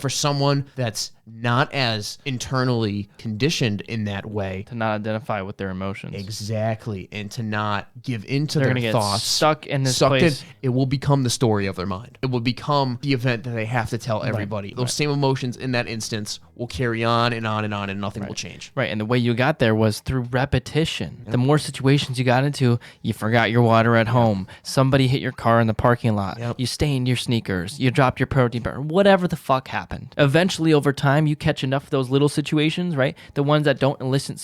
For someone that's not as internally conditioned in that way, to not identify with their emotions. Exactly. And to not give into They're their gonna thoughts. Get stuck in this place. It will become the story of their mind. It will become the event that they have to tell everybody. Those same emotions in that instance will carry on and on and on, and nothing will change. Right. And the way you got there was through repetition. Yep. The more situations you got into, you forgot your water at home. Somebody hit your car in the parking lot. Yep. You stained your sneakers. You dropped your protein bar. Whatever the fuck happened. Eventually, over time, you catch enough of those little situations, right? The ones that don't elicit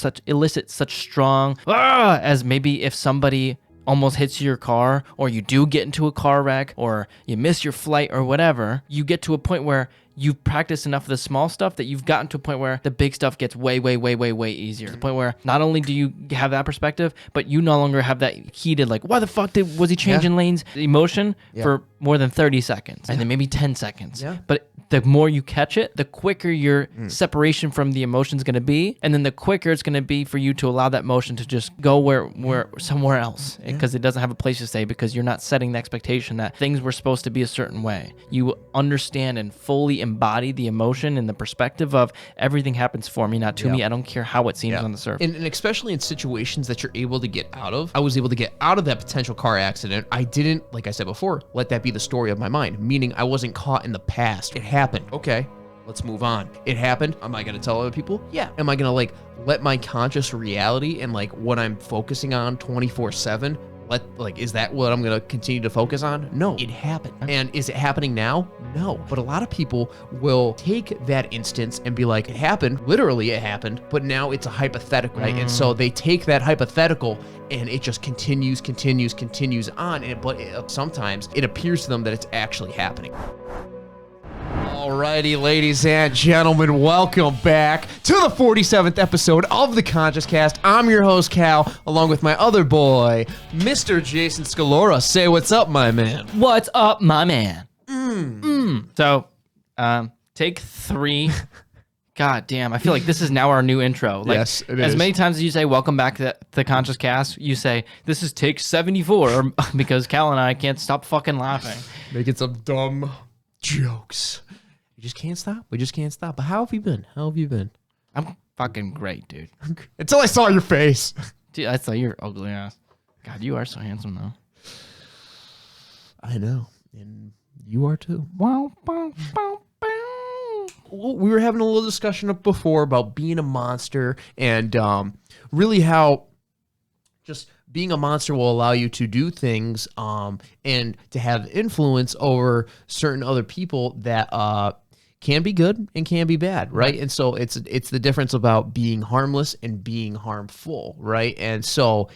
such strong, as maybe if somebody almost hits your car, or you do get into a car wreck, or you miss your flight or whatever, you get to a point where you've practiced enough of the small stuff that you've gotten to a point where the big stuff gets way, way, way, way, way easier. To the point where not only do you have that perspective, but you no longer have that heated, like, why the fuck was he changing lanes emotion for more than 30 seconds, and then maybe 10 seconds. Yeah. But the more you catch it, the quicker your separation from the emotion is going to be, and then the quicker it's going to be for you to allow that motion to just go where somewhere else, because it doesn't have a place to stay, because you're not setting the expectation that things were supposed to be a certain way. You understand and fully embody the emotion and the perspective of everything happens for me, not to me. I don't care how it seems on the surface. And especially in situations that you're able to get out of. I was able to get out of that potential car accident. I didn't, like I said before, let that be the story of my mind, meaning I wasn't caught in the past. It happened. Okay, let's move on. It happened. Am I going to tell other people? Yeah. Am I going to let my conscious reality and what I'm focusing on 24/7, is that what I'm going to continue to focus on? No, it happened. And is it happening now? No. But a lot of people will take that instance and be like, it happened. Literally, it happened. But now it's a hypothetical, right? And so they take that hypothetical and it just continues on. But sometimes it appears to them that it's actually happening. Alrighty, ladies and gentlemen, welcome back to the 47th episode of the Conscious Cast. I'm your host, Cal, along with my other boy, Mr. Jason Scalora. Say what's up, my man. What's up, my man? So, take 3. God damn, I feel like this is now our new intro. Yes, it is. As many times as you say, welcome back to the Conscious Cast, you say, this is take 74, because Cal and I can't stop fucking laughing. Making some dumb jokes. We just can't stop. But how have you been? I'm fucking great, dude. Until I saw your face. Dude, I saw your ugly ass. God, you are so handsome, though. I know. And you are too. Wow. We were having a little discussion before about being a monster and really how just being a monster will allow you to do things and to have influence over certain other people that can be good and can be bad, right? And so it's the difference about being harmless and being harmful, right? And so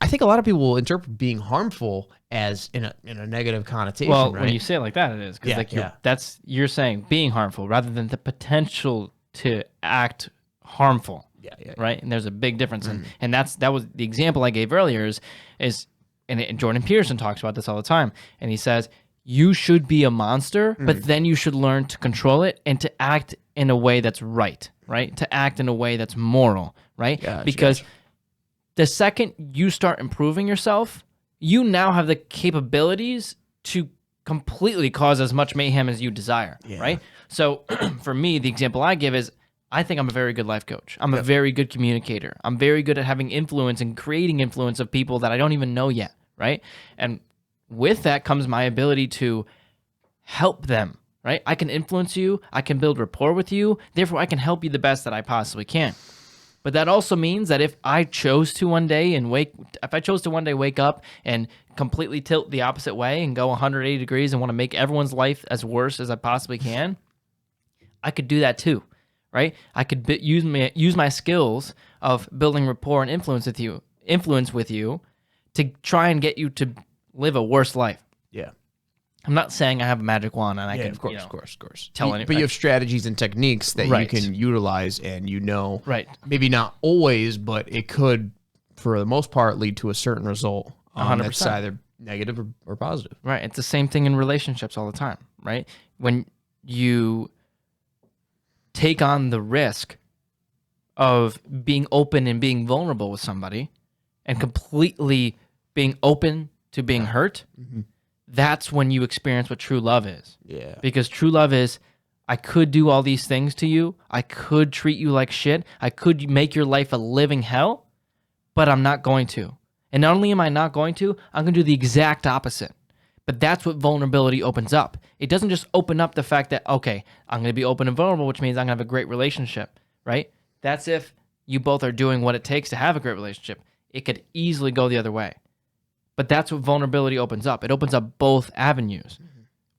I think a lot of people will interpret being harmful as in a negative connotation. Well, right? when you say it like that, it is, because you're saying being harmful rather than the potential to act harmful. Yeah. Right. And there's a big difference. And that was the example I gave earlier and Jordan Peterson talks about this all the time. And he says, you should be a monster, but then you should learn to control it and to act in a way that's right? To act in a way that's moral, right? Because the second you start improving yourself, you now have the capabilities to completely cause as much mayhem as you desire, right? So for me, the example I give is, I think I'm a very good life coach. I'm a very good communicator. I'm very good at having influence and creating influence of people that I don't even know yet, right? And with that comes my ability to help them, right? I can influence you. I can build rapport with you. Therefore, I can help you the best that I possibly can. But that also means that if I chose to one day wake up and completely tilt the opposite way and go 180 degrees and want to make everyone's life as worse as I possibly can, I could do that too. Right? I could use my skills of building rapport and influence with you to try and get you to live a worse life. Yeah. I'm not saying I have a magic wand and I can, of course. Tell anybody. But you have strategies and techniques that you can utilize, and maybe not always, but it could, for the most part, lead to a certain result. 100%. That's either negative or positive. Right. It's the same thing in relationships all the time, right? When you take on the risk of being open and being vulnerable with somebody and completely being open to being hurt, that's when you experience what true love is. Yeah. Because true love is, I could do all these things to you. I could treat you like shit. I could make your life a living hell, but I'm not going to. And not only am I not going to, I'm going to do the exact opposite. But that's what vulnerability opens up. It doesn't just open up the fact that, okay, I'm going to be open and vulnerable, which means I'm going to have a great relationship, right? That's if you both are doing what it takes to have a great relationship. It could easily go the other way. But that's what vulnerability opens up. It opens up both avenues.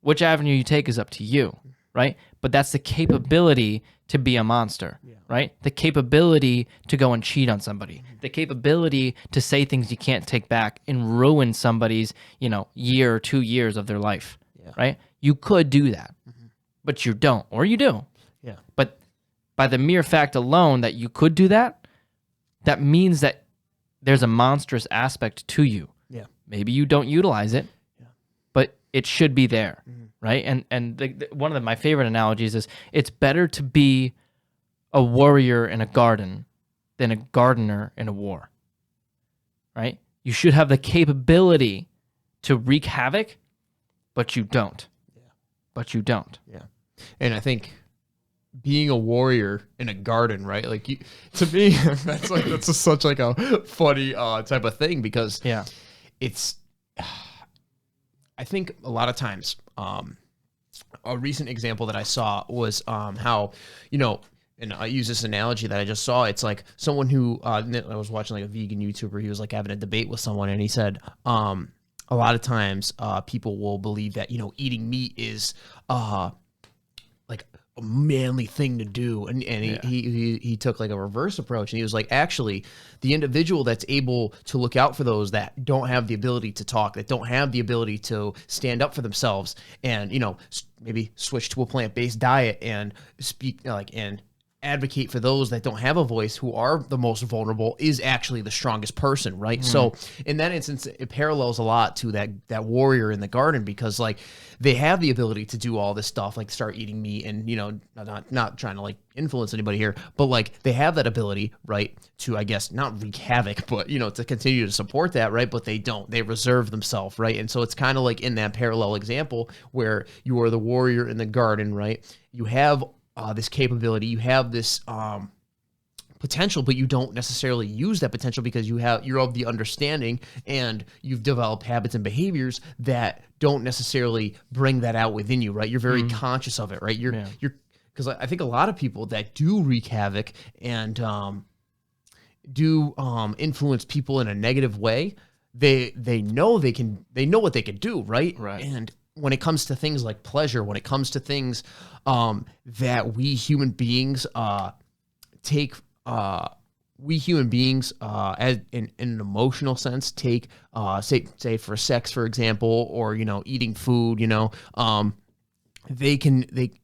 Which avenue you take is up to you, right? But that's the capability to be a monster, right? The capability to go and cheat on somebody. The capability to say things you can't take back and ruin somebody's, year or 2 years of their life, right? You could do that, but you don't, or you do. Yeah. But by the mere fact alone that you could do that, that means that there's a monstrous aspect to you. Yeah. Maybe you don't utilize it, but it should be there, right? And one of my favorite analogies is it's better to be a warrior in a garden than a gardener in a war, right? You should have the capability to wreak havoc, but you don't. Yeah. But you don't. Yeah. And I think being a warrior in a garden, right? Like to me, that's such like a funny type of thing because it's. I think a lot of times, a recent example that I saw was how, and I use this analogy that I just saw. It's like someone who I was watching like a vegan YouTuber. He was like having a debate with someone, and he said, a lot of times people will believe that eating meat is like a manly thing to do, and he took like a reverse approach, and he was like, actually, the individual that's able to look out for those that don't have the ability to talk, that don't have the ability to stand up for themselves, and maybe switch to a plant-based diet and speak and advocate for those that don't have a voice, who are the most vulnerable, is actually the strongest person, right? So in that instance, it parallels a lot to that warrior in the garden, because like they have the ability to do all this stuff, like start eating meat, and not trying to like influence anybody here, but like they have that ability, right, to, I guess, not wreak havoc, but to continue to support that, right? But they don't. They reserve themselves, right? And so it's kind of like in that parallel example where you are the warrior in the garden, right? You have this capability, you have this potential, but you don't necessarily use that potential because you're of the understanding, and you've developed habits and behaviors that don't necessarily bring that out within you, right? You're very conscious of it, right? You're because I think a lot of people that do wreak havoc and do influence people in a negative way, they know what they can do, right? Right. And when it comes to things like pleasure, when it comes to things that we human beings take, as in an emotional sense, take, say for sex, for example, or eating food,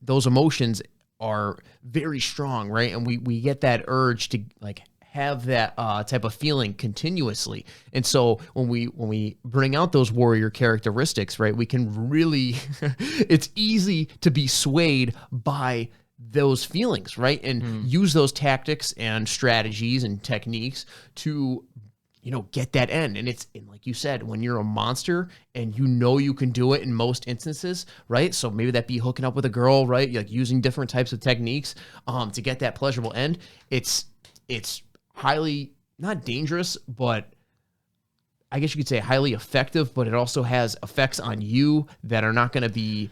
those emotions are very strong, right? And we get that urge to like have that type of feeling continuously. And so when we bring out those warrior characteristics, right, we can really, it's easy to be swayed by those feelings, right? And use those tactics and strategies and techniques to, get that end. And like you said, when you're a monster and you can do it in most instances, right? So maybe that be hooking up with a girl, right? Like using different types of techniques to get that pleasurable end. It's highly, not dangerous, but I guess you could say highly effective, but it also has effects on you that are not going to be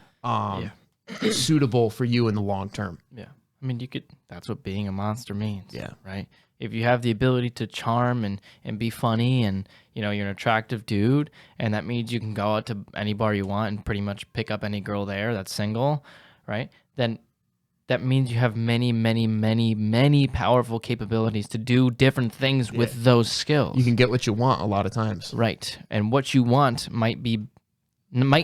suitable for you in the long term. Yeah. I mean, that's what being a monster means. Yeah. Right. If you have the ability to charm and be funny, and, you're an attractive dude, and that means you can go out to any bar you want and pretty much pick up any girl there that's single, right? Then that means you have many, many, many, many powerful capabilities to do different things with those skills. You can get what you want a lot of times. Right. And what you want might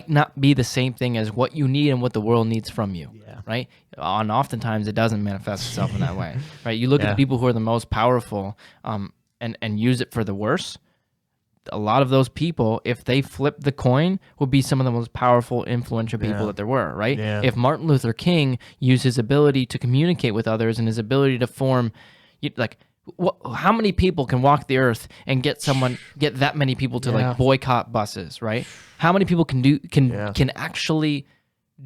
not be the same thing as what you need and what the world needs from you. Yeah. Right. And oftentimes it doesn't manifest itself in that way. Right. You look at the people who are the most powerful and use it for the worse. A lot of those people, if they flip the coin, would be some of the most powerful, influential people that there were, right? Yeah. If Martin Luther King used his ability to communicate with others and his ability to form, how many people can walk the earth and get that many people to like boycott buses, right? How many people can actually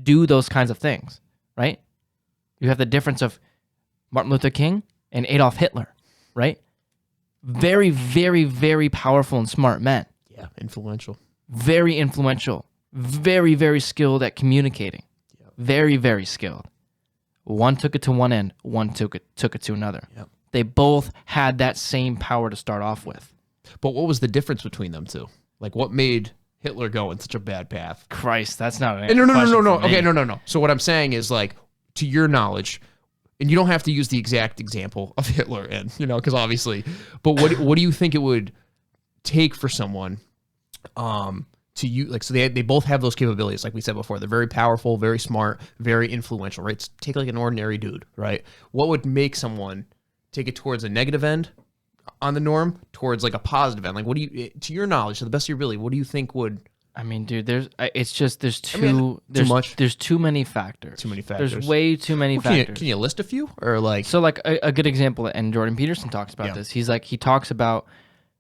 do those kinds of things, right? You have the difference of Martin Luther King and Adolf Hitler, right? Very, very, very powerful and smart men. Yeah, influential. Very influential. Very, very skilled at communicating. Yep. Very, very skilled. One took it to one end, one took it to another. Yep. They both had that same power to start off with. But what was the difference between them two? Like, what made Hitler go in such a bad path? Christ, that's not an No. Okay, no. So what I'm saying is, like, to your knowledge, and you don't have to use the exact example of Hitler, and because obviously, but what do you think it would take for someone, to you, like, so they both have those capabilities, like we said before. They're very powerful, very smart, very influential, right? Take like an ordinary dude, right? What would make someone take it towards a negative end on the norm, towards like a positive end? Like, what do you, to your knowledge, to the best of your ability, what do you think would? I mean, dude, there's too much. There's too many factors. Too many factors. There's way too many factors. Can you list a few, or like? So, like a good example, and Jordan Peterson talks about this. He talks about,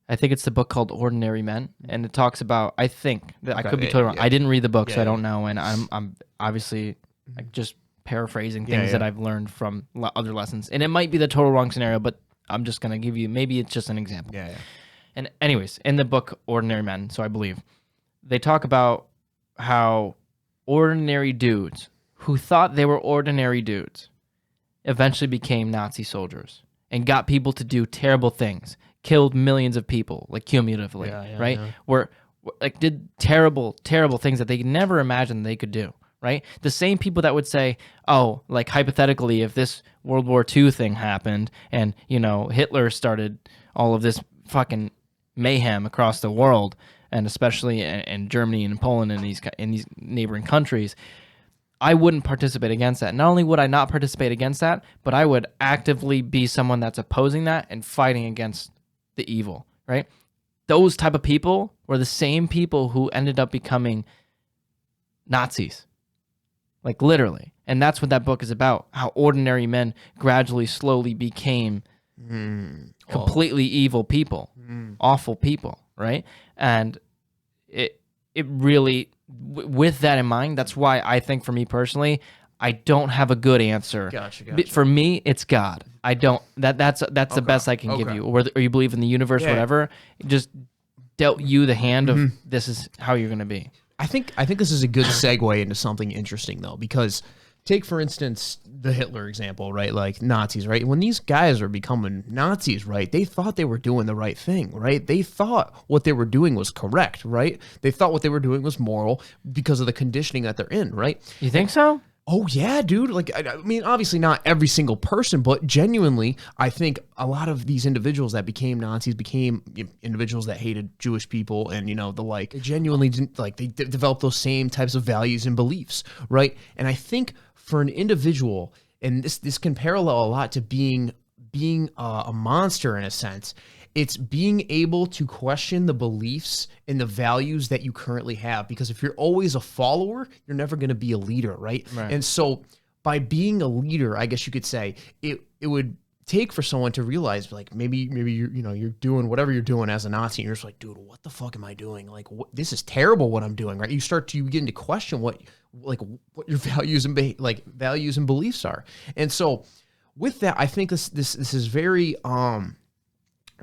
I think it's the book called Ordinary Men, and it talks about, I think that I could be totally wrong. I didn't read the book, so I don't know, and I'm obviously like just paraphrasing things that I've learned from other lessons, and it might be the total wrong scenario, but I'm just gonna give you, maybe it's just an example. Yeah. And anyways, in the book Ordinary Men, so I believe, they talk about how ordinary dudes who thought they were ordinary dudes eventually became Nazi soldiers and got people to do terrible things, killed millions of people, like cumulatively, right? Were like did terrible, terrible things that they never imagined they could do, right? The same people that would say, oh, like hypothetically, if this World War II thing happened and, Hitler started all of this fucking mayhem across the world, and especially in Germany and Poland and in these neighboring countries, I wouldn't participate against that. Not only would I not participate against that, but I would actively be someone that's opposing that and fighting against the evil, right? Those type of people were the same people who ended up becoming Nazis, like literally. And that's what that book is about, how ordinary men gradually, slowly became completely evil people, awful people, right? And it really, with that in mind, that's why I think, for me personally, I don't have a good answer. Gotcha. For me, it's God. I don't. That's the best I can give you. Or you believe in the universe, whatever. Just dealt you the hand of this is how you're going to be. I think this is a good segue into something interesting, though, because take, for instance, the Hitler example, right? Like Nazis, right? When these guys are becoming Nazis, right, they thought they were doing the right thing, right? They thought what they were doing was correct, right? They thought what they were doing was moral because of the conditioning that they're in, right? You think so? Oh, yeah, dude. Like, I mean, obviously not every single person, but genuinely, I think a lot of these individuals that became Nazis became individuals that hated Jewish people and, the like. They genuinely didn't, like, they developed those same types of values and beliefs, right? And I think for an individual, and this can parallel a lot to being a monster in a sense, it's being able to question the beliefs and the values that you currently have. Because if you're always a follower, you're never going to be a leader, right? And so by being a leader, I guess you could say, it would take for someone to realize, like, maybe you're doing whatever you're doing as a Nazi, and you're just like, dude, what the fuck am I doing? Like, this is terrible what I'm doing, right? You begin to question what your values and beliefs are. And so with that, I think this is very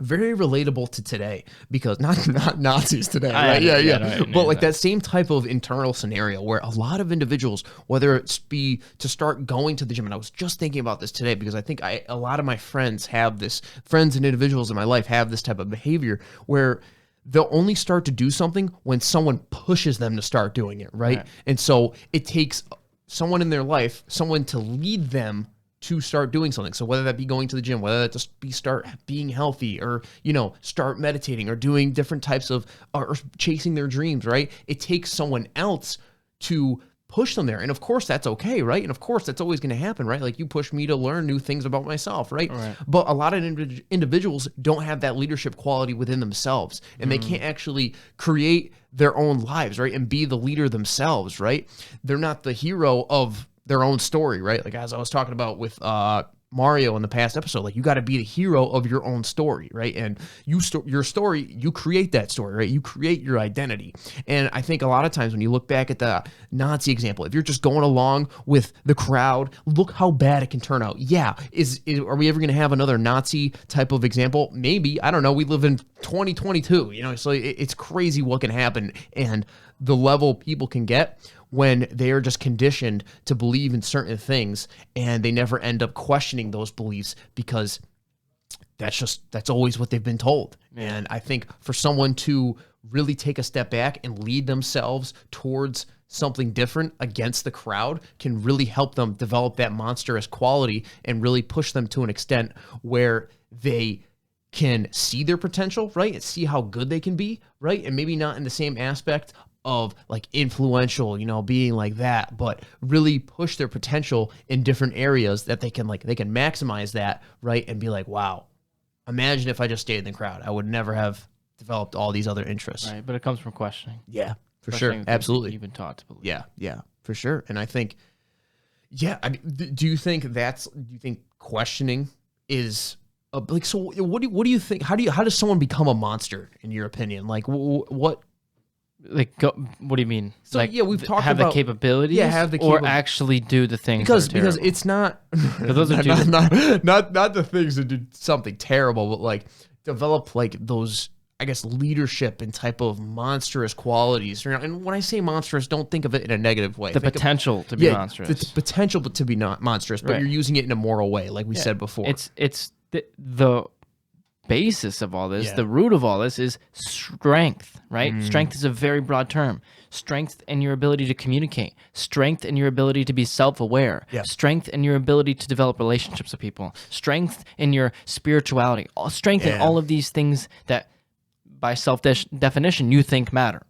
very relatable to today, because not Nazis today, right? Yeah. But like that same type of internal scenario where a lot of individuals, whether it's be to start going to the gym, and I was just thinking about this today because I think a lot of my friends and individuals in my life have this type of behavior where they'll only start to do something when someone pushes them to start doing it, right? And so it takes someone in their life, someone to lead them to start doing something. So whether that be going to the gym, whether that just be start being healthy, or start meditating, or doing different types of, or chasing their dreams, right? It takes someone else to push them there. And of course that's okay, right? And of course that's always going to happen, right? Like you push me to learn new things about myself, right? But a lot of individuals don't have that leadership quality within themselves, and they can't actually create their own lives, right? And be the leader themselves, right? They're not the hero of their own story, right? Like as I was talking about with Mario in the past episode, like you got to be the hero of your own story, right? And your story, you create that story, right? You create your identity. And I think a lot of times when you look back at the Nazi example, if you're just going along with the crowd, look how bad it can turn out. Yeah, are we ever going to have another Nazi type of example? Maybe. I don't know. We live in 2022, so it's crazy what can happen and the level people can get when they are just conditioned to believe in certain things and they never end up questioning those beliefs because that's always what they've been told. Yeah. And I think for someone to really take a step back and lead themselves towards something different against the crowd can really help them develop that monstrous quality and really push them to an extent where they can see their potential, right? And see how good they can be, right? And maybe not in the same aspect of like influential, being like that, but really push their potential in different areas that they can maximize that, right? And be like, wow, imagine if I just stayed in the crowd. I would never have developed all these other interests. Right, but it comes from questioning. Yeah, for sure. Absolutely. You've been taught to believe. Yeah, for sure. And I think, do you think questioning is so what do you think? How does someone become a monster in your opinion? Like what? What do you mean? So we've talked about the capabilities, or actually do the things because it's not those are not the things that do something terrible, but like develop like those, I guess, leadership and type of monstrous qualities. And when I say monstrous, don't think of it in a negative way. The potential to be monstrous. The potential to be not monstrous, but you're using it in a moral way, like we said before. It's the basis of all this, the root of all this is strength, right? Strength is a very broad term. Strength in your ability to communicate, strength in your ability to be self-aware, strength in your ability to develop relationships with people, strength in your spirituality, strength in all of these things that by self-definition you think matter,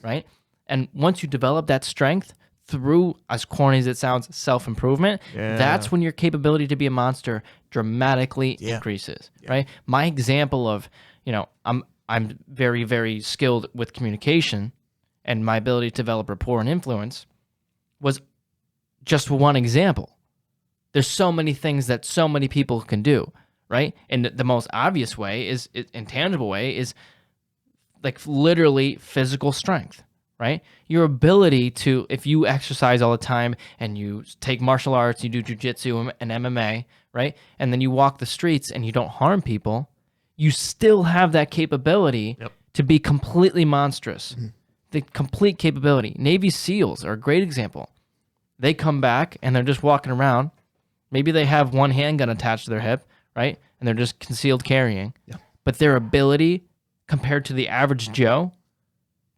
right? And once you develop that strength through, as corny as it sounds, self-improvement, that's when your capability to be a monster dramatically increases, right? My example of, I'm very, very skilled with communication and my ability to develop rapport and influence was just one example. There's so many things that so many people can do, right? And the most obvious way intangible way is like literally physical strength. Right? Your ability to, if you exercise all the time and you take martial arts, you do jujitsu and MMA, right? And then you walk the streets and you don't harm people, you still have that capability to be completely monstrous. The complete capability. Navy SEALs are a great example. They come back and they're just walking around. Maybe they have one handgun attached to their hip, right? And they're just concealed carrying. But their ability compared to the average Joe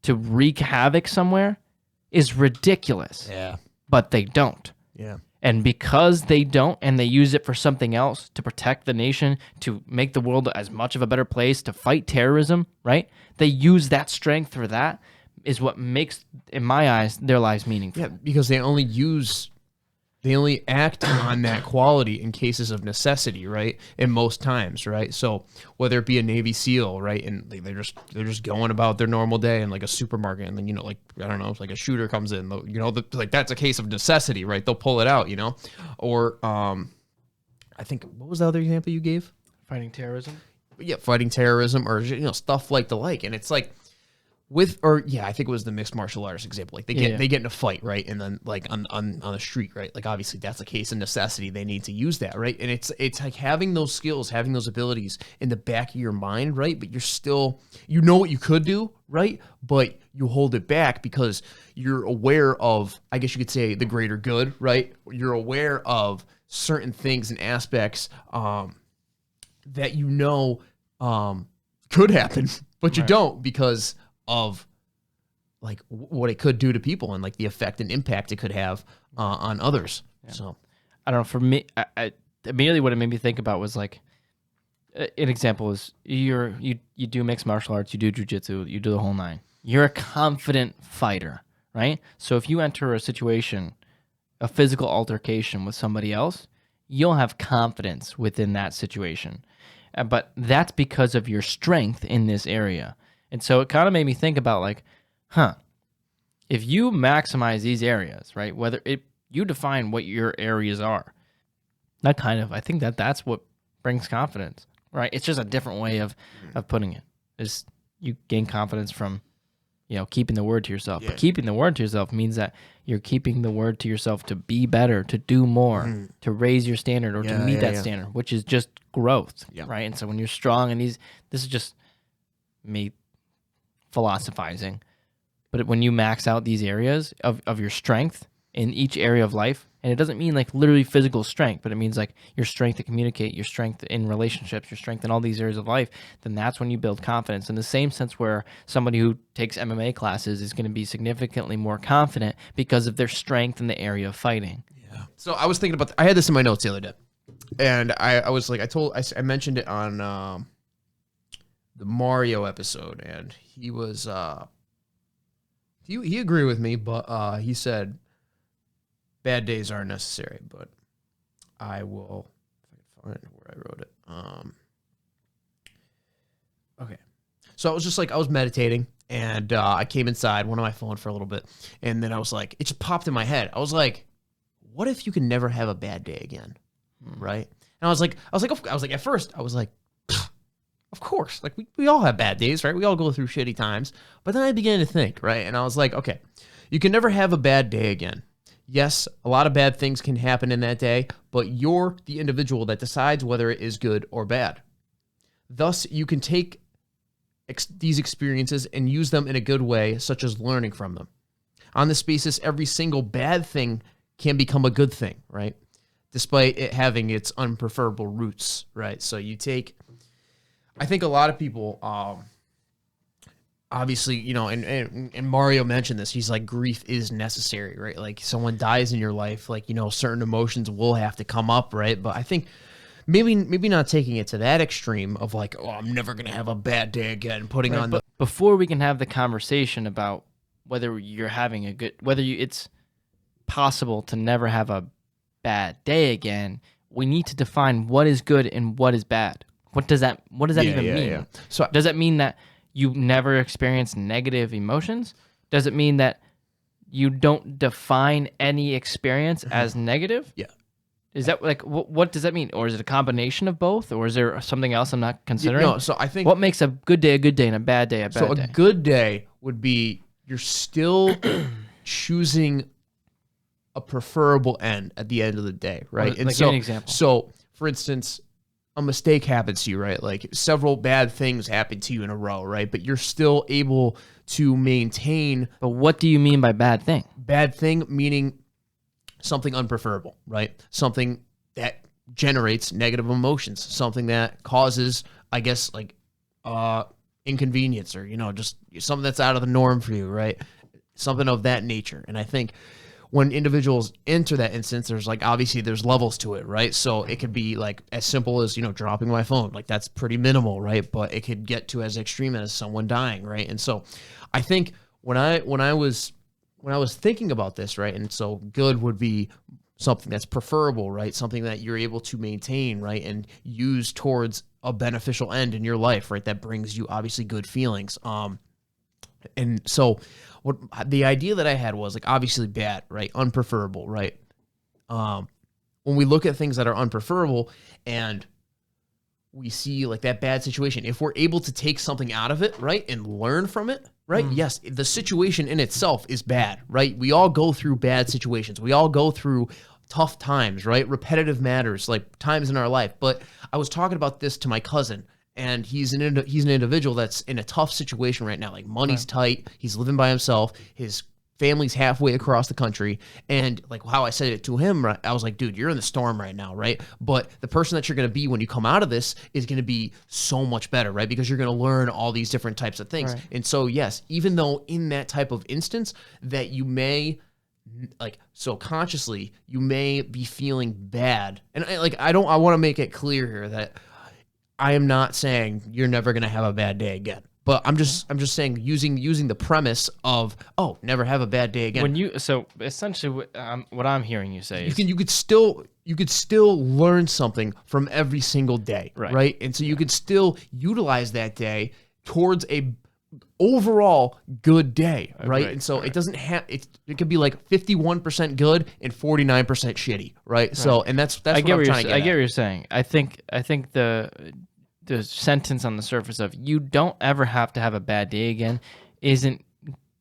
to wreak havoc somewhere is ridiculous. But they don't. And because they don't, and they use it for something else, to protect the nation, to make the world as much of a better place, to fight terrorism, right? They use that strength for that, is what makes, in my eyes, their lives meaningful. Because they only act on that quality in cases of necessity, right? And most times, right? So whether it be a Navy SEAL, right, and they're just going about their normal day in like a supermarket, and then like I don't know, like a shooter comes in, like that's a case of necessity, right? They'll pull it out, or I think what was the other example you gave? Fighting terrorism. Yeah, fighting terrorism, or stuff like the like, and it's like. I think it was the mixed martial arts example. Like they get in a fight, right? And then like on the street, right? Like obviously that's a case of necessity. They need to use that, right? And it's like having those skills, having those abilities in the back of your mind, right? But you're still, what you could do, right? But you hold it back because you're aware of, I guess you could say, the greater good, right? You're aware of certain things and aspects that could happen, but you don't because of like what it could do to people and like the effect and impact it could have on others. So I don't know. For me, I immediately what it made me think about was like an example is you do mixed martial arts, you do jujitsu, you do the whole nine. You're a confident fighter, right? So if you enter a situation, a physical altercation with somebody else, you'll have confidence within that situation. But that's because of your strength in this area. And so it kind of made me think about like, if you maximize these areas, right? You define what your areas are. Not kind of. I think that's what brings confidence, right? It's just a different way of putting it. Is you gain confidence from, keeping the word to yourself. Yeah. But keeping the word to yourself means that you're keeping the word to yourself to be better, to do more, to raise your standard, or to meet that standard, which is just growth, right? And so when you're strong, and this is just me philosophizing, but when you max out these areas of your strength in each area of life, and it doesn't mean like literally physical strength, but it means like your strength to communicate, your strength in relationships, your strength in all these areas of life, then that's when you build confidence. In the same sense where somebody who takes MMA classes is going to be significantly more confident because of their strength in the area of fighting. Yeah. So I was thinking about, I had this in my notes the other day, and I was like, I mentioned it on the Mario episode, and he was, he agreed with me, but he said, bad days aren't necessary, but I will, if I can find where I wrote it. Okay. So I was just like, I was meditating, and I came inside, went on my phone for a little bit, and then I was like, it just popped in my head. I was like, what if you can never have a bad day again? Right? And I was like, at first, I was like, of course. Like, we all have bad days, right? We all go through shitty times. But then I began to think, right? And I was like, okay, you can never have a bad day again. Yes, a lot of bad things can happen in that day, but you're the individual that decides whether it is good or bad. Thus, you can take these experiences and use them in a good way, such as learning from them. On this basis, every single bad thing can become a good thing, right? Despite it having its unpreferable roots, right? So you take, I think a lot of people, obviously, and Mario mentioned this, he's like, grief is necessary, right? Like, someone dies in your life, like, certain emotions will have to come up, right? But I think maybe not taking it to that extreme of like, oh, I'm never going to have a bad day again, putting on the... Before we can have the conversation about whether you're having a good, it's possible to never have a bad day again, we need to define what is good and what is bad. What does that even mean? Yeah. So does that mean that you never experience negative emotions? Does it mean that you don't define any experience as negative? Yeah. Is that like, what does that mean? Or is it a combination of both? Or is there something else I'm not considering? No, so I think... What makes a good day and a bad day a bad day? So a good day would be you're still choosing a preferable end at the end of the day, right? And give me an example. So, for instance, a mistake happens to you, right? Like, several bad things happen to you in a row, right? But you're still able to maintain... But what do you mean by bad thing? Bad thing meaning something unpreferable, right? Something that generates negative emotions, something that causes, I guess, like, inconvenience, or, just something that's out of the norm for you, right? Something of that nature. And I think when individuals enter that instance, there's like, obviously there's levels to it, right? So it could be like as simple as, dropping my phone. Like, that's pretty minimal, right? But it could get to as extreme as someone dying, right? And so I think when I was thinking about this, right? And so good would be something that's preferable, right? Something that you're able to maintain, right? And use towards a beneficial end in your life, right? That brings you obviously good feelings. And so what the idea that I had was like, obviously bad, right? Unpreferable, right? When we look at things that are unpreferable and we see like that bad situation, if we're able to take something out of it, right? And learn from it, right? Yes, the situation in itself is bad, right? We all go through bad situations. We all go through tough times, right? Repetitive matters, like times in our life. But I was talking about this to my cousin, and he's an individual that's in a tough situation right now. Like, money's tight. He's living by himself. His family's halfway across the country. And like how I said it to him, I was like, dude, you're in the storm right now, right? But the person that you're going to be when you come out of this is going to be so much better, right? Because you're going to learn all these different types of things. Right. And so, yes, even though in that type of instance that you may... like, so consciously you may be feeling bad, and I want to make it clear here that I am not saying you're never going to have a bad day again, but I'm just saying using the premise of, oh, never have a bad day again. So essentially what I'm hearing you say is you could still learn something from every single day, right? And so you could still utilize that day towards overall good day, right? Right, And so right. it doesn't have it could be like 51% good and 49% shitty, right? So and that's what I'm trying to get I get at. what you're saying. I think the sentence on the surface of "you don't ever have to have a bad day again" isn't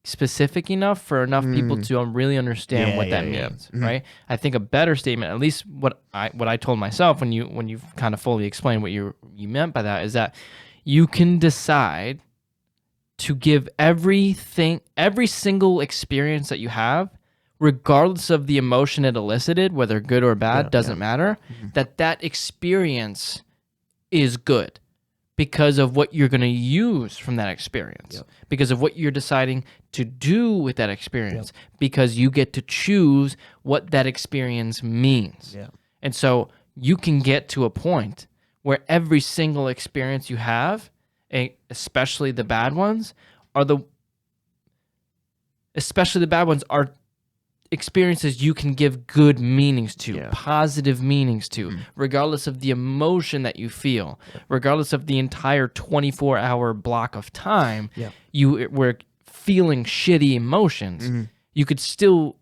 specific enough for enough people to really understand what that means, right? I think a better statement, at least what I told myself when you kind of fully explained what you meant by that, is that you can decide to give every single experience that you have, regardless of the emotion it elicited, whether good or bad, doesn't matter, that experience is good because of what you're going to use from that experience, because of what you're deciding to do with that experience, because you get to choose what that experience means. And so you can get to a point where every single experience you have, especially the bad ones, are experiences you can give good meanings to, positive meanings to, regardless of the emotion that you feel, regardless of the entire 24-hour block of time you were feeling shitty emotions. You could still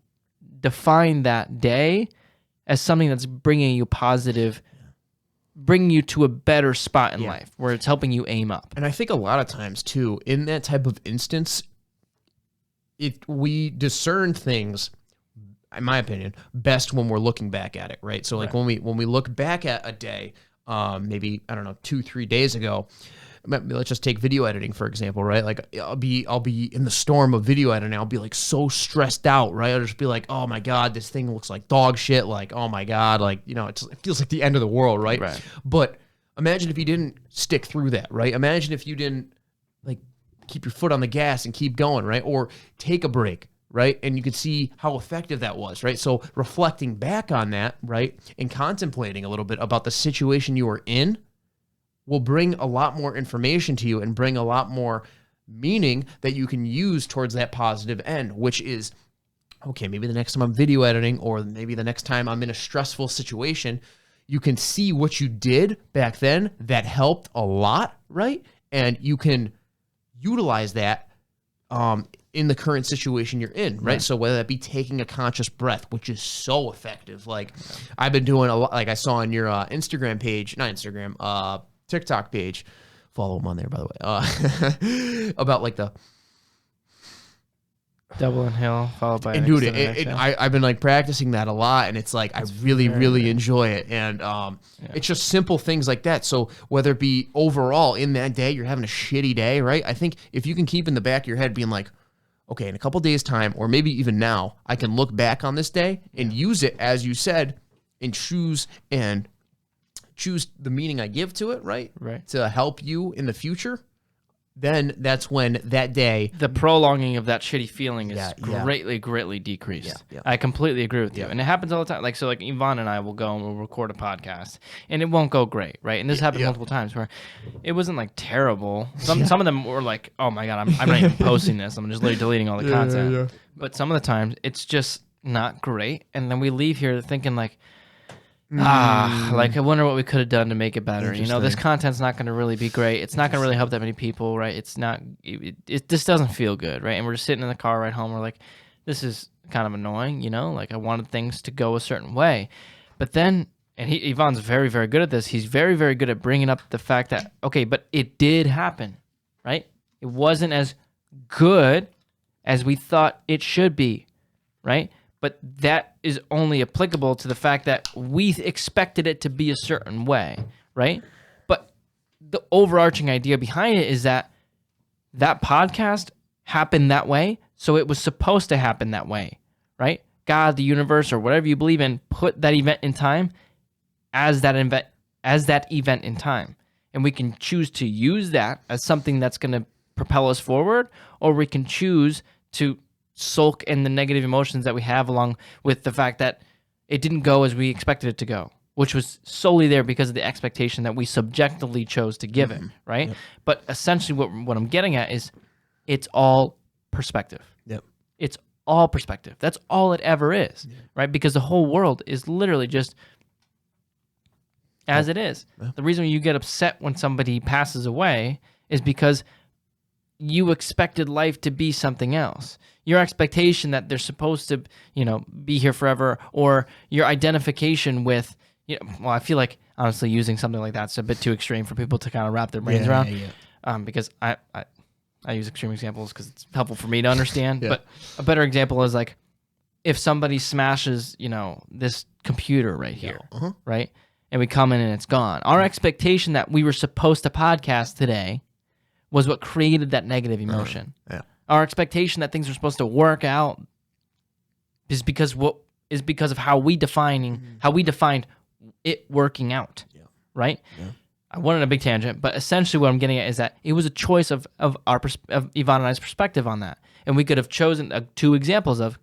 define that day as something that's bringing you positive, bringing you to a better spot in life where it's helping you aim up. And I think a lot of times too, in that type of instance, we discern things, in my opinion, best when we're looking back at it, right? So like when we look back at a day, maybe, I don't know, 2-3 days ago, let's just take video editing, for example, right? Like I'll be in the storm of video editing. I'll be like so stressed out, right? I'll just be like, oh my God, this thing looks like dog shit. Like, oh my God, like, you know, it feels like the end of the world, right? But imagine if you didn't stick through that, right? Imagine if you didn't like keep your foot on the gas and keep going, right? Or take a break, right? And you could see how effective that was, right? So reflecting back on that, right? And contemplating a little bit about the situation you were in will bring a lot more information to you and bring a lot more meaning that you can use towards that positive end, which is, okay, maybe the next time I'm video editing, or maybe the next time I'm in a stressful situation, you can see what you did back then that helped a lot, right? And you can utilize that in the current situation you're in, right? So whether that be taking a conscious breath, which is so effective. Like I've been doing a lot, like I saw on your Instagram page, not Instagram, TikTok page, follow them on there, by the way, about like the double inhale followed by and dude, I've been like practicing that a lot, and it's like I really enjoy it, and it's just simple things like that. So whether it be overall in that day you're having a shitty day, right? I think if you can keep in the back of your head being like, okay, in a couple days time, or maybe even now, I can look back on this day and use it, as you said, and choose the meaning I give to it, right? To help you in the future, then that's when that day, the prolonging of that shitty feeling is greatly decreased. I completely agree with you. And it happens all the time. Like, so like Yvonne and I will go and we'll record a podcast and it won't go great, right? And this happened multiple times where it wasn't like terrible. Some of them were like, oh my God, I'm not even posting this. I'm just literally deleting all the content. But some of the times it's just not great. And then we leave here thinking like, like I wonder what we could have done to make it better. You know, this content's not going to really be great. It's not going to really help that many people, right? It's not. This doesn't feel good, right? And we're just sitting in the car right home. We're like, this is kind of annoying, you know. Like I wanted things to go a certain way, but then, and Yvonne's very good at this. He's very good at bringing up the fact that okay, but it did happen, right? It wasn't as good as we thought it should be, right? But that is only applicable to the fact that we expected it to be a certain way, right? But the overarching idea behind it is that that podcast happened that way, so it was supposed to happen that way, right? God, the universe, or whatever you believe in, put that event in time as that event in time. And we can choose to use that as something that's going to propel us forward, or we can choose to sulk in the negative emotions that we have along with the fact that it didn't go as we expected it to go, which was solely there because of the expectation that we subjectively chose to give it, right? But essentially what I'm getting at is it's all perspective. It's all perspective. That's all it ever is, right? Because the whole world is literally just as it is. The reason you get upset when somebody passes away is because you expected life to be something else. Your expectation that they're supposed to, be here forever, or your identification with, well, I feel like honestly using something like that's a bit too extreme for people to kind of wrap their brains around. Because I use extreme examples because it's helpful for me to understand. But a better example is like if somebody smashes, this computer right here, right? And we come in and it's gone. Our expectation that we were supposed to podcast today was what created that negative emotion. Our expectation that things were supposed to work out is because of how we defined it working out, right? I went on a big tangent, but essentially what I'm getting at is that it was a choice of Yvonne and I's perspective on that, and we could have chosen two examples of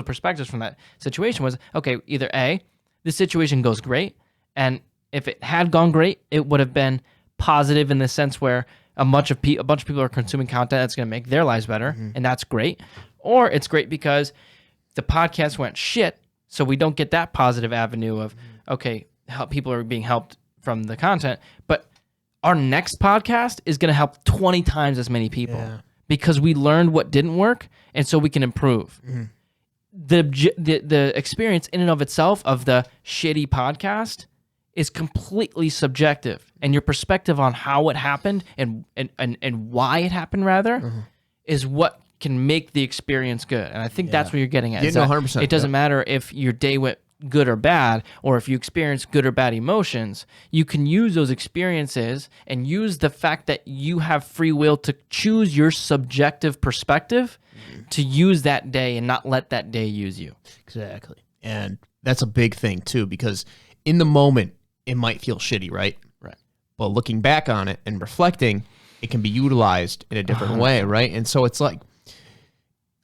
perspectives from that situation. Was okay, either A, this situation goes great, and if it had gone great, it would have been positive in the sense where a bunch of people are consuming content that's going to make their lives better, and that's great. Or it's great because the podcast went shit, so we don't get that positive avenue of people are being helped from the content, but our next podcast is going to help 20 times as many people because we learned what didn't work, and so we can improve. The experience in and of itself of the shitty podcast is completely subjective, and your perspective on how it happened and why it happened is what can make the experience good. And I think that's what you're getting at. Yeah, 100%. It doesn't matter if your day went good or bad, or if you experience good or bad emotions. You can use those experiences and use the fact that you have free will to choose your subjective perspective to use that day and not let that day use you. Exactly. And that's a big thing too, because in the moment, it might feel shitty, right? Right. But looking back on it and reflecting, it can be utilized in a different way, right? And so it's like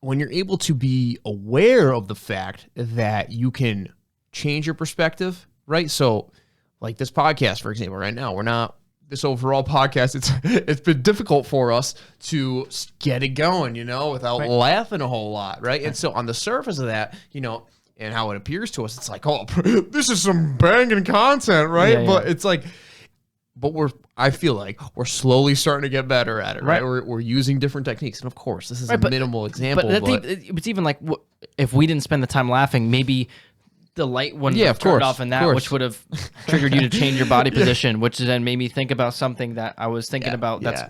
when you're able to be aware of the fact that you can change your perspective, right? So like this podcast, for example, right now, this overall podcast, it's been difficult for us to get it going, without laughing a whole lot, right? And so on the surface of that, and how it appears to us, it's like, oh, this is some banging content, right? But it's like, I feel like we're slowly starting to get better at it, right? We're using different techniques. And of course, this is a minimal example. But it's even like, if we didn't spend the time laughing, maybe the light wouldn't have turned off in that, which would have triggered you to change your body position, which then made me think about something that I was thinking about that's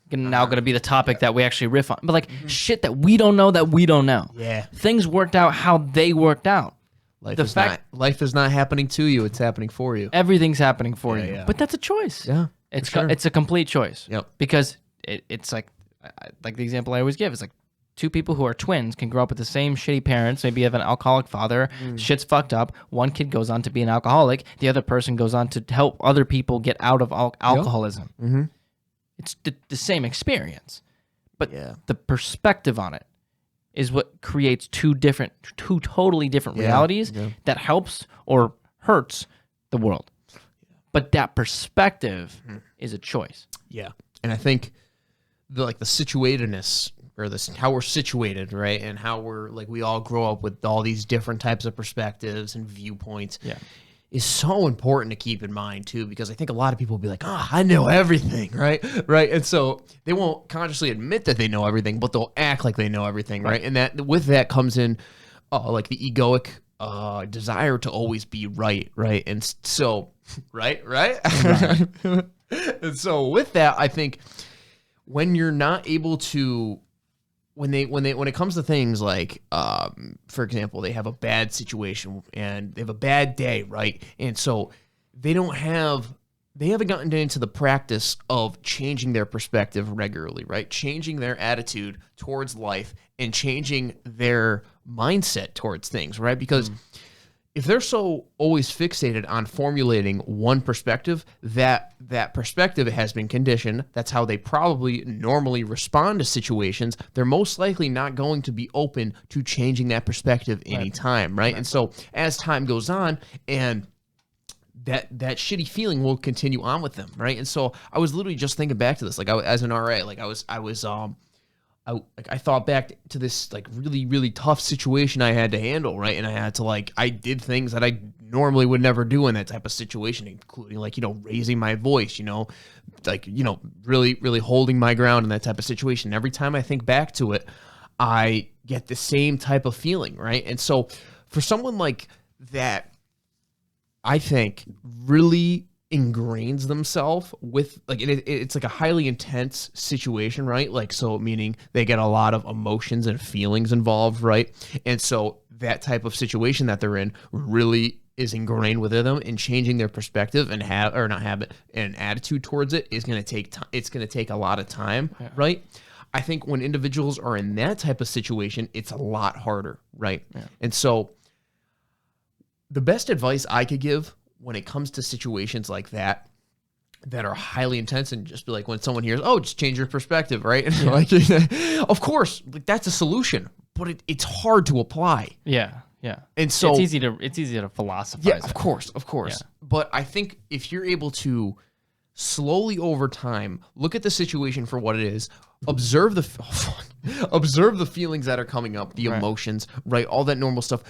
now going to be the topic that we actually riff on. But like shit that we don't know. Yeah. Things worked out how they worked out. Life is not happening to you. It's happening for you. Everything's happening for you. Yeah. But that's a choice. Yeah. It's a complete choice. Yep. Because it's like the example I always give is like two people who are twins can grow up with the same shitty parents. Maybe you have an alcoholic father. Shit's fucked up. One kid goes on to be an alcoholic. The other person goes on to help other people get out of alcoholism. Mm-hmm. It's the same experience, but the perspective on it is what creates two totally different realities that helps or hurts the world. But that perspective is a choice. Yeah, and I think the situatedness, or how we're situated, right, and how we're we all grow up with all these different types of perspectives and viewpoints. Yeah. Is so important to keep in mind too, because I think a lot of people will be like, I know everything, right? And so they won't consciously admit that they know everything, but they'll act like they know everything, right? And that with that comes in the egoic desire to always be right? And so, right? And so with that, I think when you're not able to, when it comes to things like, for example, they have a bad situation and they have a bad day, right? And so they haven't gotten into the practice of changing their perspective regularly, right? Changing their attitude towards life and changing their mindset towards things, right? Because if they're so always fixated on formulating one perspective, that perspective has been conditioned. That's how they probably normally respond to situations. They're most likely not going to be open to changing that perspective anytime, right? And so as time goes on, and that shitty feeling will continue on with them, right? And so I was literally just thinking back to this, as an RA, I thought back to this like really, really tough situation I had to handle, right? And I had to I did things that I normally would never do in that type of situation, including raising my voice, really, really holding my ground in that type of situation. Every time I think back to it, I get the same type of feeling, right? And so for someone like that, I think really ingrains themselves with it's like a highly intense situation, right? So meaning they get a lot of emotions and feelings involved, right? And so that type of situation that they're in really is ingrained within them, and changing their perspective and and attitude towards it is going to take time. It's going to take a lot of time, right? I think when individuals are in that type of situation, it's a lot harder, right? And so the best advice I could give when it comes to situations like that are highly intense, and just be like, when someone hears, oh, just change your perspective, right? Of course, that's a solution, but it's hard to apply. Yeah. And so it's easy to philosophize. Yeah, of course. Yeah. But I think if you're able to slowly over time look at the situation for what it is, observe the feelings that are coming up, the emotions, right? All that normal stuff.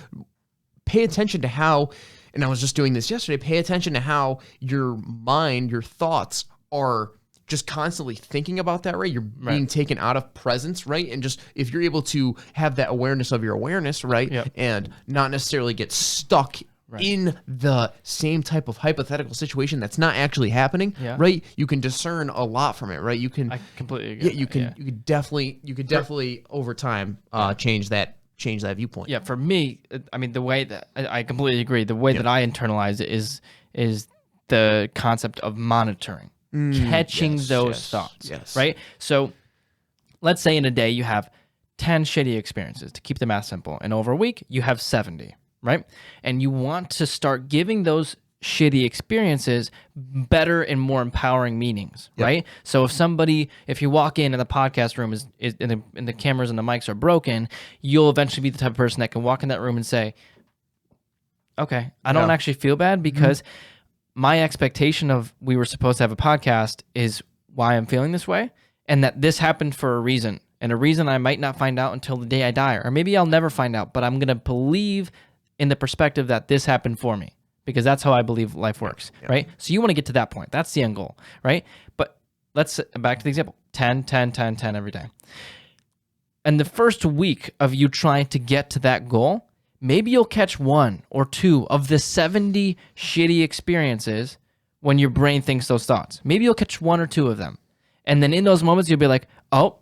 Pay attention to how, and I was just doing this yesterday, pay attention to how your mind, your thoughts are just constantly thinking about that, right? You're being taken out of presence, right? And just if you're able to have that awareness of your awareness, right? And not necessarily get stuck in the same type of hypothetical situation that's not actually happening, right? You can discern a lot from it, right? I completely agree. You could definitely over time change that viewpoint. Yeah, for me, I mean, the way that I completely agree. The way that I internalize it is the concept of monitoring, catching those thoughts, right? So let's say in a day you have 10 shitty experiences, to keep the math simple, and over a week you have 70, right? And you want to start giving those shitty experiences better and more empowering meanings, right? So if you walk in and the podcast room is and the cameras and the mics are broken, you'll eventually be the type of person that can walk in that room and say, okay, I don't actually feel bad, because my expectation of we were supposed to have a podcast is why I'm feeling this way, and that this happened for a reason, and a reason I might not find out until the day I die, or maybe I'll never find out, but I'm going to believe in the perspective that this happened for me, because that's how I believe life works, right? So you want to get to that point. That's the end goal, right? But let's back to the example, 10, 10, 10, 10 every day. And the first week of you trying to get to that goal, maybe you'll catch 1 or 2 of the 70 shitty experiences when your brain thinks those thoughts. Maybe you'll catch 1 or 2 of them. And then in those moments, you'll be like, oh,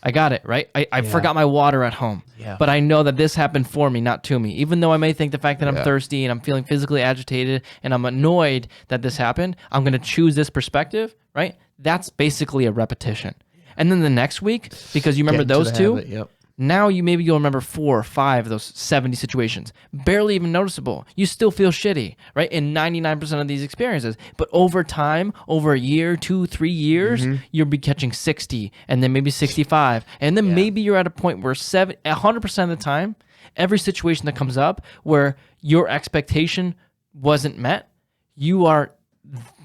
I got it, right? I forgot my water at home. But I know that this happened for me, not to me. Even though I may think the fact that I'm thirsty and I'm feeling physically agitated and I'm annoyed that this happened, I'm going to choose this perspective, right? That's basically a repetition. And then the next week, because you remember those 2, now you'll remember 4 or 5 of those 70 situations. Barely even noticeable. You still feel shitty, right? In 99% of these experiences. But over time, over a year, 2, 3 years, you'll be catching 60, and then maybe 65. And then maybe you're at a point where 100% of the time, every situation that comes up where your expectation wasn't met, you are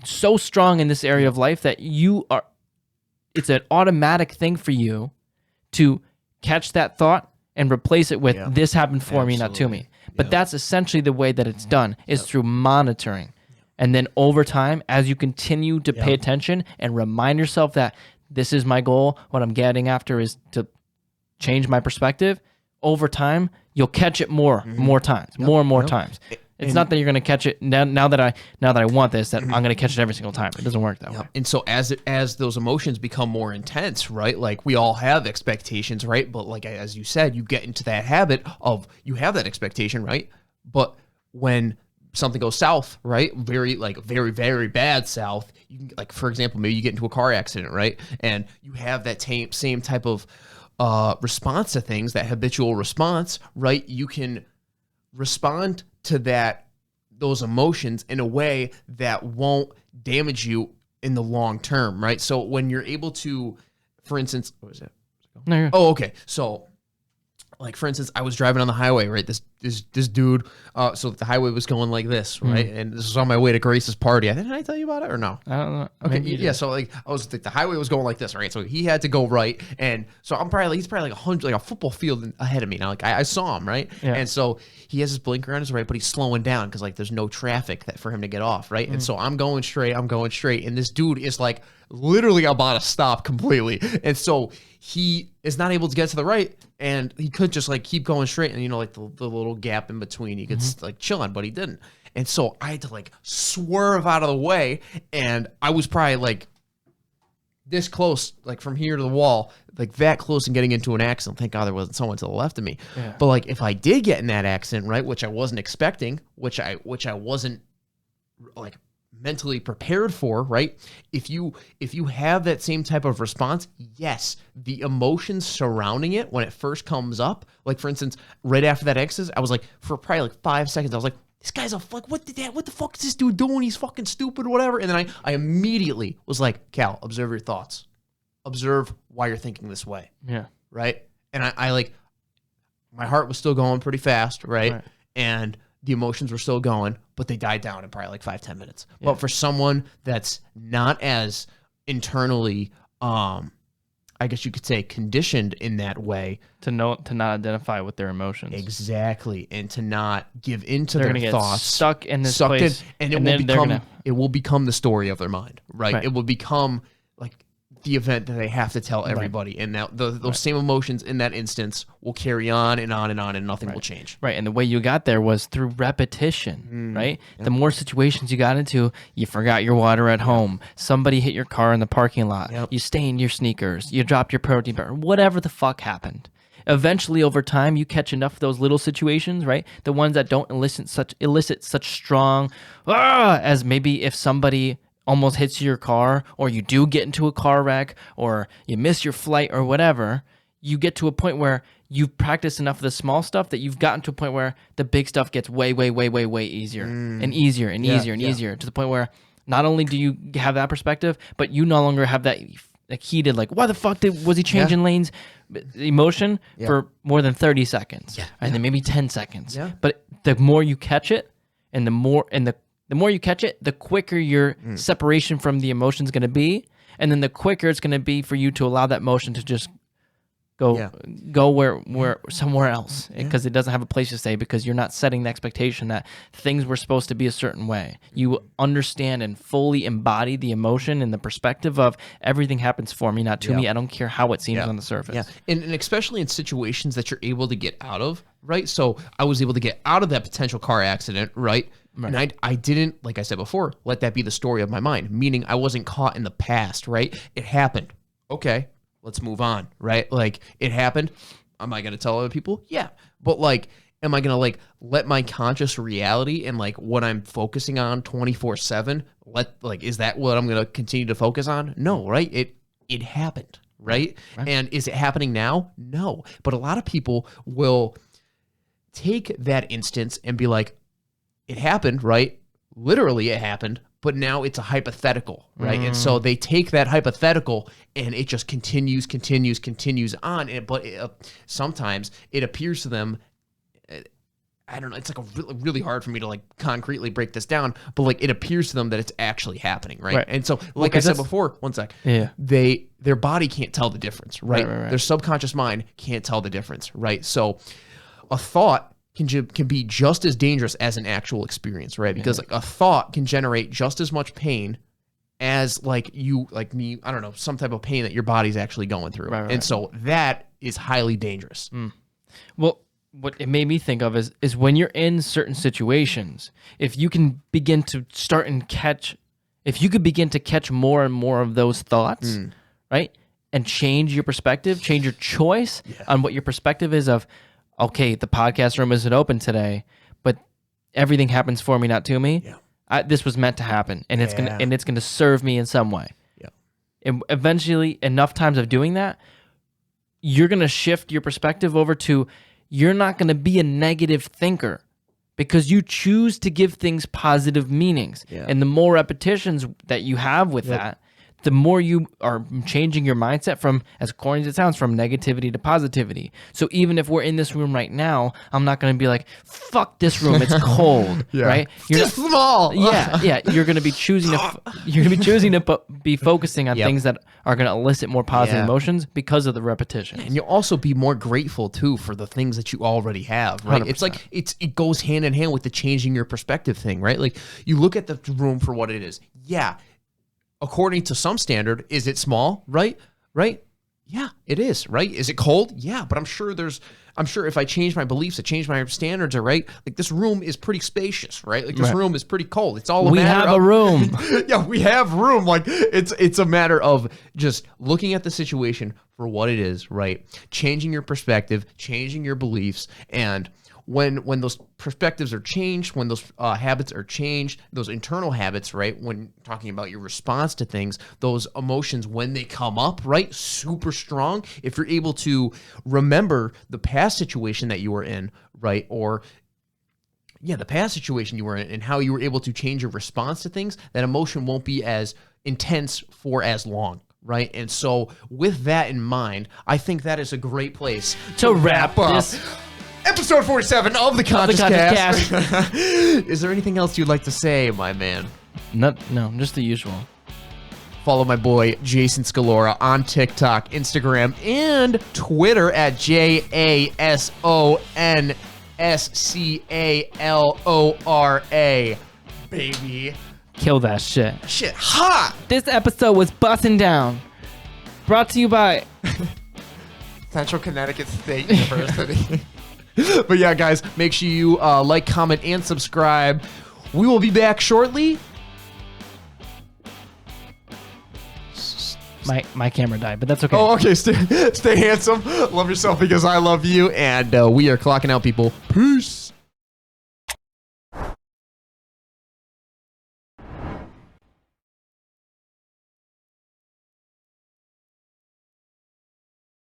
so strong in this area of life that it's an automatic thing for you to catch that thought and replace it with this happened for me, not to me. But that's essentially the way that it's done, is through monitoring. And then over time, as you continue to pay attention and remind yourself that this is my goal, what I'm getting after is to change my perspective, over time, you'll catch it more times, more and more times. It's not that you're going to catch it now that I want this, that I'm going to catch it every single time. It doesn't work that way. And so as those emotions become more intense, right? Like we all have expectations, right? But like as you said, you get into that habit of you have that expectation, right? But when something goes south, right? Very, very bad south. You can, like, for example, maybe you get into a car accident, right? And you have that same type of response to things, that habitual response, right? You can respond to those emotions in a way that won't damage you in the long term, right? So when you're able to, for instance, what was it? No, oh, okay. So, like, for instance, I was driving on the highway, right, this dude. So the highway was going like this, right? And this was on my way to Grace's party. Didn't I tell you about it or no? I don't know. Okay, yeah. So like I was like the highway was going like this, right? So he had to go right, and so he's probably like 100, like a football field ahead of me now. Like I saw him, right? Yeah. And so he has his blinker on his right, but he's slowing down because like there's no traffic for him to get off, right? And so I'm going straight, and this dude is like literally about to stop completely, and so he is not able to get to the right, and he could just like keep going straight, and like the little gap in between, he could like chill on, but he didn't. And so I had to like swerve out of the way, and I was probably like this close, like from here to the wall, like that close and getting into an accident. Thank God there wasn't someone to the left of me. Yeah. But like if I did get in that accident, right, which I wasn't expecting, which I wasn't like mentally prepared for, right? If you have that same type of response, yes, the emotions surrounding it when it first comes up, like for instance, right after that accident, I was like, for probably like 5 seconds, I was like, this guy's a fuck. What the fuck is this dude doing? He's fucking stupid or whatever. And then I immediately was like, Cal, observe your thoughts. Observe why you're thinking this way. Yeah. Right. And I like, my heart was still going pretty fast. Right. And the emotions were still going, but they died down in probably like 5-10 minutes. Yeah. But for someone that's not as internally, I guess you could say, conditioned in that way, to not identify with their emotions, exactly, and to not give into their their thoughts, stuck in this place, and it will become the story of their mind, right? It will become like the event that they have to tell everybody, and now those same emotions in that instance will carry on and on and on, and nothing will change. Right, and the way you got there was through repetition, right? Yep. The more situations you got into, you forgot your water at home, somebody hit your car in the parking lot, you stained your sneakers, you dropped your protein bar, whatever the fuck happened. Eventually, over time, you catch enough of those little situations, right? The ones that don't elicit such strong, as maybe if somebody almost hits your car, or you do get into a car wreck, or you miss your flight or whatever, you get to a point where you've practiced enough of the small stuff that you've gotten to a point where the big stuff gets way, way, way, way, way easier and easier and easier and easier, to the point where not only do you have that perspective, but you no longer have that like heated, like, why the fuck was he changing lanes emotion for more than 30 seconds and then maybe 10 seconds. But the more you catch it, and the more you catch it, the quicker your separation from the emotion is going to be, and then the quicker it's going to be for you to allow that motion to just go where somewhere else, because it doesn't have a place to stay, because you're not setting the expectation that things were supposed to be a certain way. You understand and fully embody the emotion and the perspective of everything happens for me, not to me. I don't care how it seems on the surface. Yeah, and especially in situations that you're able to get out of, right? So I was able to get out of that potential car accident, right? And I didn't, like I said before, let that be the story of my mind, meaning I wasn't caught in the past, right? It happened. Okay, let's move on, right? Like, it happened. Am I going to tell other people? Yeah. But like, am I going to like let my conscious reality and like what I'm focusing on 24/7, is that what I'm going to continue to focus on? No, right? It happened, right? And is it happening now? No. But a lot of people will take that instance and be like, it happened, right? Literally it happened, but now it's a hypothetical, right? And so they take that hypothetical and it just continues on. But sometimes it appears to them, I don't know, it's like really hard for me to like concretely break this down, but like it appears to them that it's actually happening, right? And so, like I said before, one sec, their body can't tell the difference, right? Their subconscious mind can't tell the difference, right? So a thought can be just as dangerous as an actual experience, right? Because like a thought can generate just as much pain as like me, I don't know, some type of pain that your body's actually going through. And so that is highly dangerous. Well, what it made me think of is when you're in certain situations, if you can begin to catch more and more of those thoughts, right? And change your perspective, change your choice on what your perspective is of, okay, the podcast room isn't open today, but everything happens for me, not to me. This was meant to happen, and it's gonna serve me in some way. And eventually, enough times of doing that, you're gonna shift your perspective over to, you're not gonna be a negative thinker, because you choose to give things positive meanings. And the more repetitions that you have with that, the more you are changing your mindset from, as corny as it sounds, from negativity to positivity. So even if we're in this room right now, I'm not going to be like, fuck this room, it's cold, right? You're not small. Yeah. You're going to be choosing to be focusing on things that are going to elicit more positive emotions because of the repetition. And you'll also be more grateful too for the things that you already have, right? 100%. It's like it goes hand in hand with the changing your perspective thing, right? Like you look at the room for what it is. Yeah. According to some standard, is it small? Right? Yeah, it is, right? Is it cold? Yeah, but I'm sure if I change my beliefs, I change my standards, right? Like this room is pretty spacious, right? Like this room is pretty cold. It's all we have a room. Yeah, we have room. Like it's a matter of just looking at the situation for what it is, right? Changing your perspective, changing your beliefs, and when those perspectives are changed, when those habits are changed, those internal habits, right? When talking about your response to things, those emotions, when they come up, right? Super strong. If you're able to remember the past situation that you were in, right? Or the past situation you were in and how you were able to change your response to things, that emotion won't be as intense for as long. Right. And so with that in mind, I think that is a great place to wrap up this episode 47 of the Conscious Cast. Is there anything else you'd like to say, my man? No, just the usual. Follow my boy Jason Scalora on TikTok, Instagram, and Twitter at JASONSCALORA. Baby. Kill that shit. Shit, hot. This episode was busting down. Brought to you by Central Connecticut State University. But yeah, guys, make sure you like, comment, and subscribe. We will be back shortly. My camera died, but that's okay. Oh, okay. Stay handsome. Love yourself because I love you. And we are clocking out, people. Peace.